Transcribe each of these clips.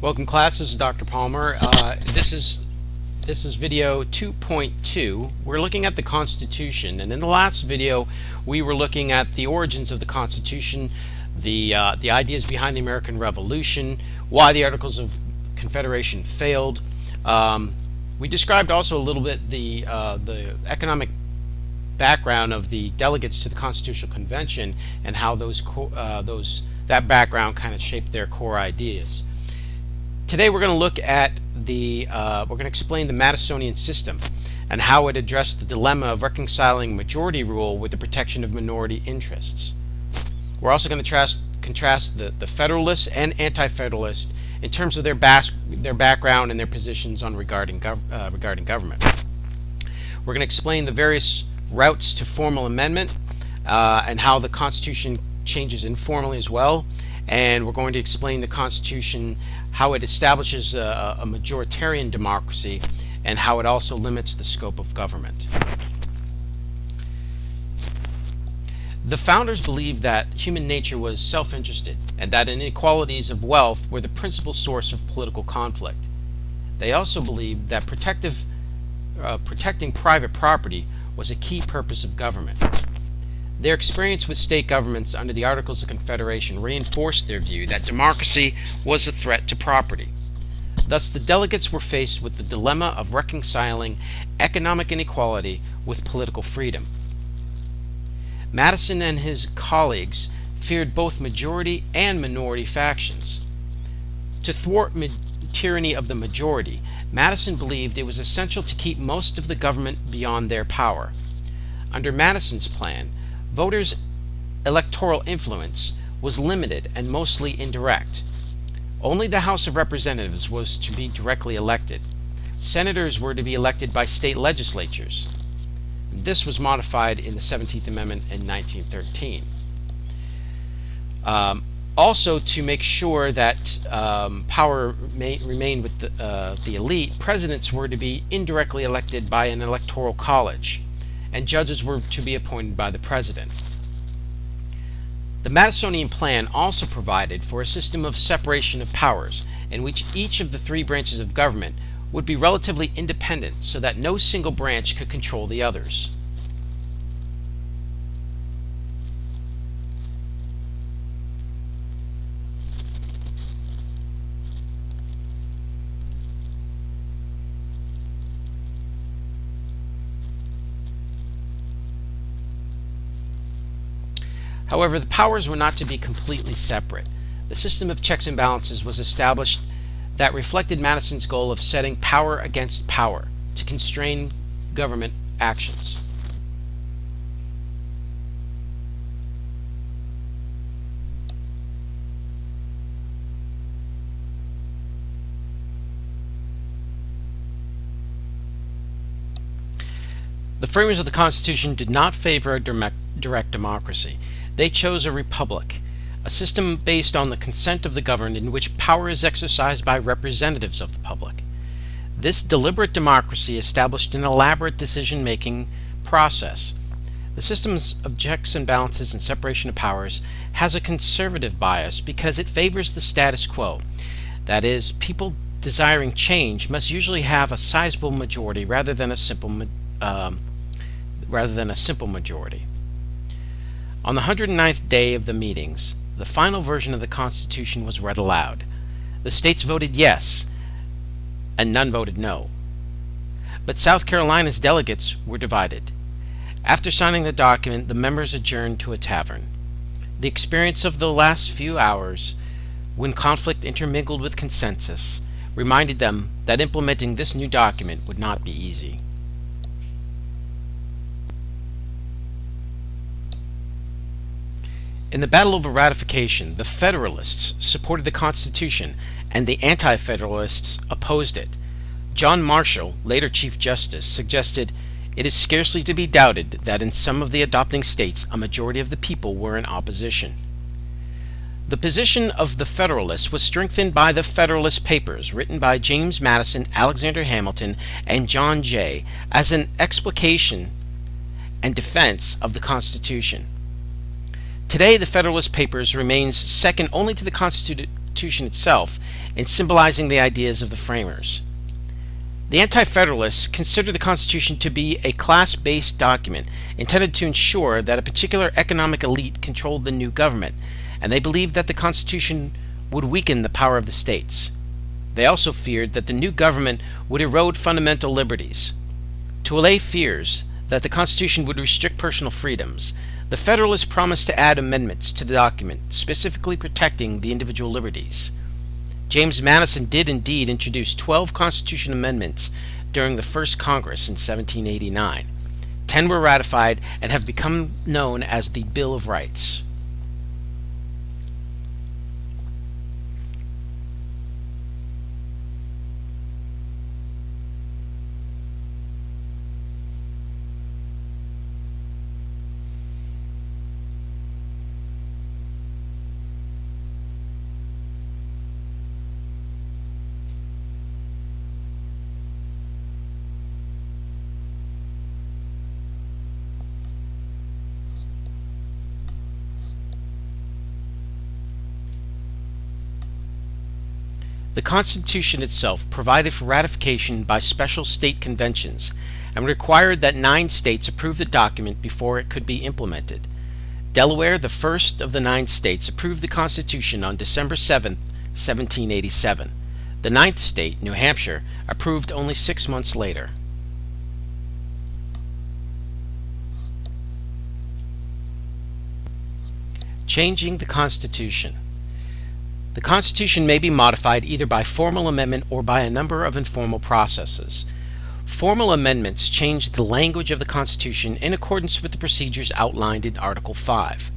Welcome class, this is Dr. Palmer. This is video 2.2. We're looking at the Constitution, and in the last video we were looking at the origins of the Constitution, the ideas behind the American Revolution, why the Articles of Confederation failed. We described also a little bit the economic background of the delegates to the Constitutional Convention and how that background kind of shaped their core ideas. Today we're going to look at we're going to explain the Madisonian System and how it addressed the dilemma of reconciling majority rule with the protection of minority interests. We're also going to contrast the Federalists and Anti-Federalists in terms of their background and their positions on regarding government. We're going to explain the various routes to formal amendment and how the Constitution changes informally as well. And we're going to explain the Constitution, how it establishes a majoritarian democracy, and how it also limits the scope of government. The founders believed that human nature was self-interested and that inequalities of wealth were the principal source of political conflict. They also believed that protecting private property was a key purpose of government. Their experience with state governments under the Articles of Confederation reinforced their view that democracy was a threat to property. Thus, the delegates were faced with the dilemma of reconciling economic inequality with political freedom. Madison and his colleagues feared both majority and minority factions. To thwart tyranny of the majority, Madison believed it was essential to keep most of the government beyond their power. Under Madison's plan, voters' electoral influence was limited and mostly indirect. Only the House of Representatives was to be directly elected. Senators were to be elected by state legislatures. This was modified in the 17th Amendment in 1913. Also, to make sure that power remained with the elite, presidents were to be indirectly elected by an electoral college, and judges were to be appointed by the president. The Madisonian plan also provided for a system of separation of powers, in which each of the three branches of government would be relatively independent so that no single branch could control the others. However, the powers were not to be completely separate. The system of checks and balances was established that reflected Madison's goal of setting power against power to constrain government actions. The framers of the Constitution did not favor a direct democracy. They chose a republic, a system based on the consent of the governed in which power is exercised by representatives of the public. This deliberate democracy established an elaborate decision-making process. The systems of checks and balances and separation of powers has a conservative bias because it favors the status quo. That is, people desiring change must usually have a sizable majority rather than a simple majority. On the 109th day of the meetings, the final version of the Constitution was read aloud. The states voted yes, and none voted no. But South Carolina's delegates were divided. After signing the document, the members adjourned to a tavern. The experience of the last few hours, when conflict intermingled with consensus, reminded them that implementing this new document would not be easy. In the battle over ratification, the Federalists supported the Constitution and the Anti-Federalists opposed it. John Marshall, later Chief Justice, suggested, "It is scarcely to be doubted that in some of the adopting states a majority of the people were in opposition." The position of the Federalists was strengthened by the Federalist Papers, written by James Madison, Alexander Hamilton, and John Jay, as an explication and defense of the Constitution. Today, the Federalist Papers remains second only to the Constitution itself in symbolizing the ideas of the framers. The anti-federalists consider the Constitution to be a class-based document intended to ensure that a particular economic elite controlled the new government, and they believed that the Constitution would weaken the power of the states. They also feared that the new government would erode fundamental liberties. To allay fears that the Constitution would restrict personal freedoms, the Federalists promised to add amendments to the document, specifically protecting the individual liberties. James Madison did indeed introduce 12 Constitution amendments during the first Congress in 1789. 10 were ratified and have become known as the Bill of Rights. The Constitution itself provided for ratification by special state conventions and required that 9 states approve the document before it could be implemented. Delaware, the first of the 9 states, approved the Constitution on December 7, 1787. The 9th state, New Hampshire, approved only 6 months later. Changing the Constitution. The Constitution may be modified either by formal amendment or by a number of informal processes. Formal amendments change the language of the Constitution in accordance with the procedures outlined in Article 5.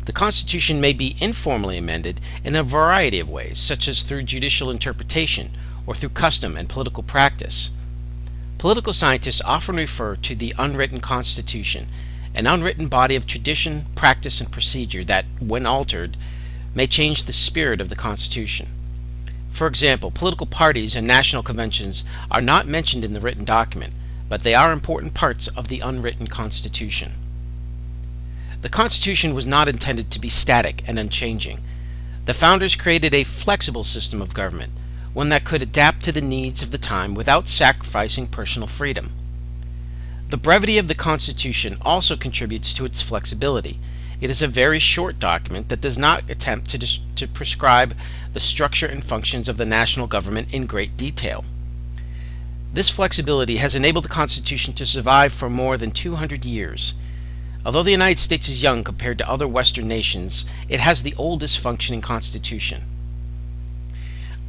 The Constitution may be informally amended in a variety of ways, such as through judicial interpretation or through custom and political practice. Political scientists often refer to the unwritten Constitution, an unwritten body of tradition, practice, and procedure that, when altered, may change the spirit of the Constitution. For example, political parties and national conventions are not mentioned in the written document, but they are important parts of the unwritten Constitution. The Constitution was not intended to be static and unchanging. The founders created a flexible system of government, one that could adapt to the needs of the time without sacrificing personal freedom. The brevity of the Constitution also contributes to its flexibility. It is a very short document that does not attempt to prescribe the structure and functions of the national government in great detail. This flexibility has enabled the Constitution to survive for more than 200 years. Although the United States is young compared to other Western nations, it has the oldest functioning Constitution.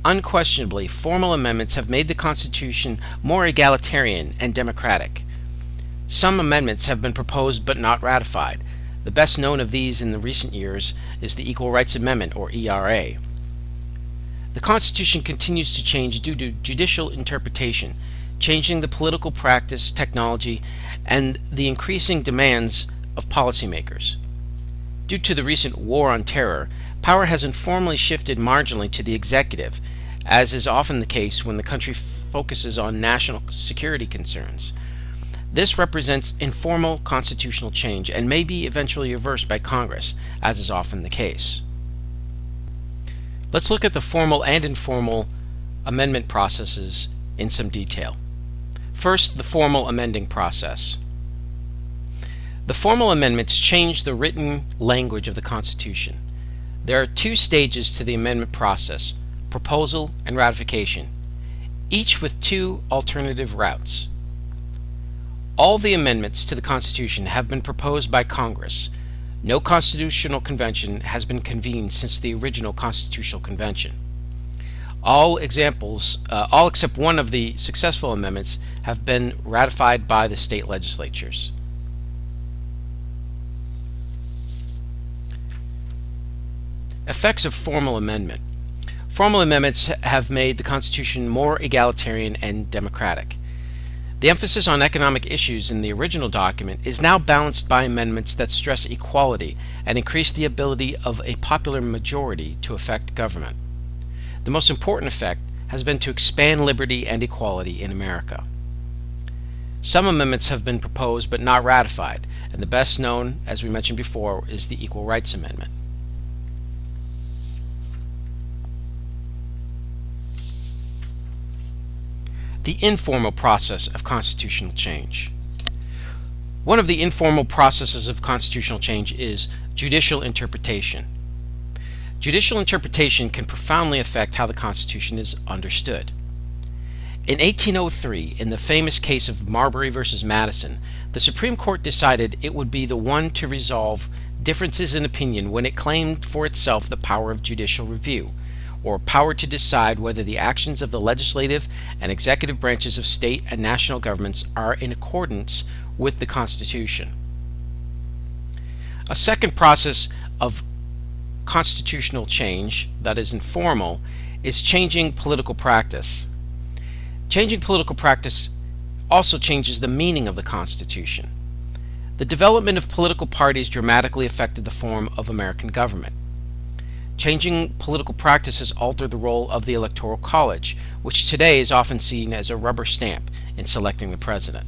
Unquestionably, formal amendments have made the Constitution more egalitarian and democratic. Some amendments have been proposed but not ratified. The best known of these in the recent years is the Equal Rights Amendment, or ERA. The Constitution continues to change due to judicial interpretation, changing the political practice, technology, and the increasing demands of policymakers. Due to the recent war on terror, power has informally shifted marginally to the executive, as is often the case when the country focuses on national security concerns. This represents informal constitutional change and may be eventually reversed by Congress, as is often the case. Let's look at the formal and informal amendment processes in some detail. First, the formal amending process. The formal amendments change the written language of the Constitution. There are 2 stages to the amendment process: proposal and ratification, each with 2 alternative routes. All the amendments to the Constitution have been proposed by Congress. No constitutional convention has been convened since the original Constitutional Convention. All except one of the successful amendments have been ratified by the state legislatures. Effects of formal amendment. Formal amendments have made the Constitution more egalitarian and democratic. The emphasis on economic issues in the original document is now balanced by amendments that stress equality and increase the ability of a popular majority to affect government. The most important effect has been to expand liberty and equality in America. Some amendments have been proposed but not ratified, and the best known, as we mentioned before, is the Equal Rights Amendment. The informal process of constitutional change. One of the informal processes of constitutional change is judicial interpretation. Judicial interpretation can profoundly affect how the Constitution is understood. In 1803, in the famous case of Marbury versus Madison, the Supreme Court decided it would be the one to resolve differences in opinion when it claimed for itself the power of judicial review, or power to decide whether the actions of the legislative and executive branches of state and national governments are in accordance with the Constitution. A second process of constitutional change, that is informal, is changing political practice. Changing political practice also changes the meaning of the Constitution. The development of political parties dramatically affected the form of American government. Changing political practice has altered the role of the Electoral College, which today is often seen as a rubber stamp in selecting the president.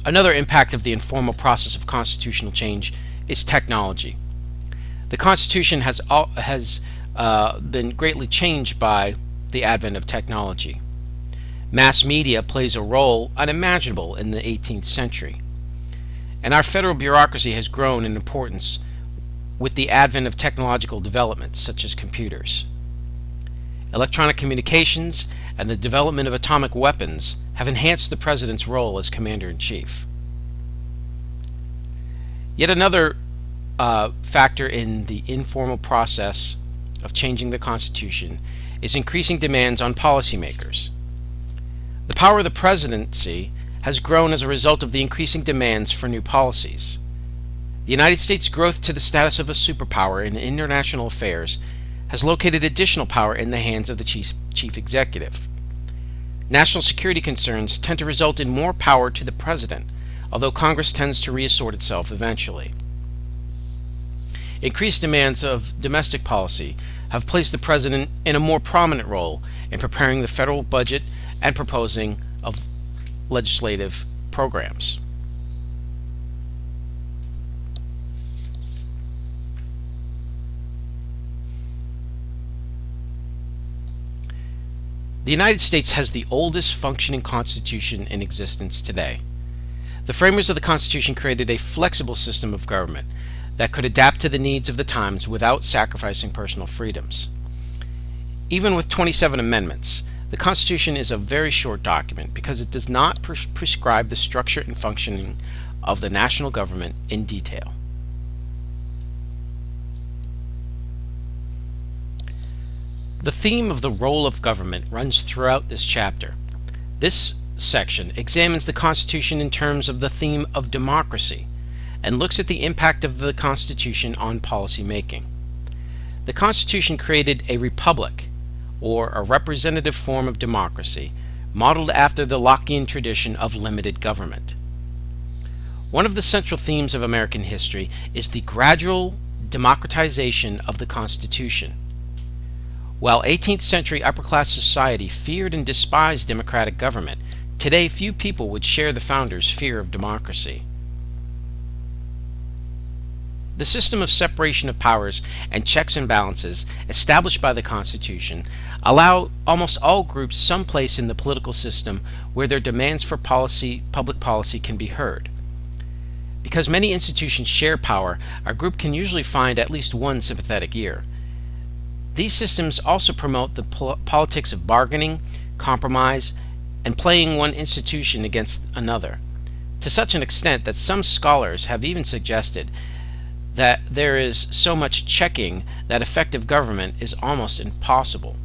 Another impact of the informal process of constitutional change is technology. The Constitution has been greatly changed by the advent of technology. Mass media plays a role unimaginable in the 18th century, and our federal bureaucracy has grown in importance with the advent of technological developments such as computers. Electronic communications and the development of atomic weapons have enhanced the president's role as commander-in-chief. Yet another factor in the informal process of changing the Constitution is increasing demands on policymakers. The power of the presidency has grown as a result of the increasing demands for new policies. The United States' growth to the status of a superpower in international affairs has located additional power in the hands of the chief executive. National security concerns tend to result in more power to the president, although Congress tends to reassert itself eventually. Increased demands of domestic policy have placed the president in a more prominent role in preparing the federal budget and proposing of legislative programs. The United States has the oldest functioning constitution in existence today. The framers of the Constitution created a flexible system of government that could adapt to the needs of the times without sacrificing personal freedoms. Even with 27 amendments, the Constitution is a very short document because it does not prescribe the structure and functioning of the national government in detail. The theme of the role of government runs throughout this chapter. This section examines the Constitution in terms of the theme of democracy and looks at the impact of the Constitution on policy making. The Constitution created a republic, or a representative form of democracy, modeled after the Lockean tradition of limited government. One of the central themes of American history is the gradual democratization of the Constitution. While 18th century upper-class society feared and despised democratic government, today few people would share the founders' fear of democracy. The system of separation of powers and checks and balances established by the Constitution allow almost all groups some place in the political system where their demands for public policy can be heard. Because many institutions share power, a group can usually find at least one sympathetic ear. These systems also promote the politics of bargaining, compromise, and playing one institution against another, to such an extent that some scholars have even suggested that there is so much checking that effective government is almost impossible.